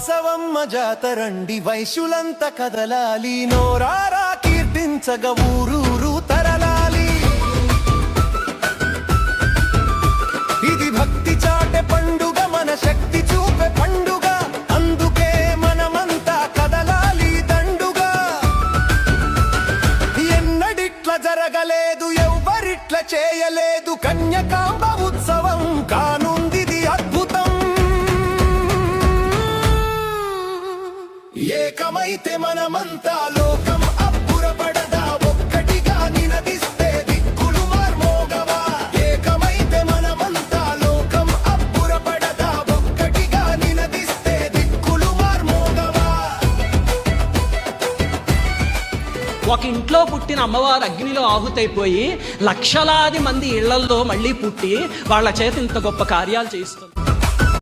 బసవమ్మ జాతరండి వైశ్యులంత కదలాలి నోరారా కీర్తించగ ఊరూరు తరలాలి ఇది భక్తి చాటె పండుగ మన శక్తి చూపే పండుగ అందుకే మనమంతా కదలాలి దండుగా ఎన్నడిట్ల జరగలేదు ఎవ్వరిట్ల చేయలేదు కన్యకాంబ ఉత్సవం కానుందిది అద్భుతం ఏకమైతే మనమంతా లోకం అబ్బురపడదా ఒక్కటిగా నినదిస్తే దిక్కులు మార్మోగవా ఏకమైతే మనమంతా లోకం అబ్బురపడదా ఒక్కటిగా నినదిస్తే దిక్కులు మార్మోగవా ఒక ఇంట్లో పుట్టిన అమ్మవారు అగ్నిలో ఆహుతైపోయి లక్షలాది మంది ఇళ్లల్లో మళ్ళీ పుట్టి వాళ్ళ చేత ఇంత గొప్ప కార్యాలు చేయిస్తుంది.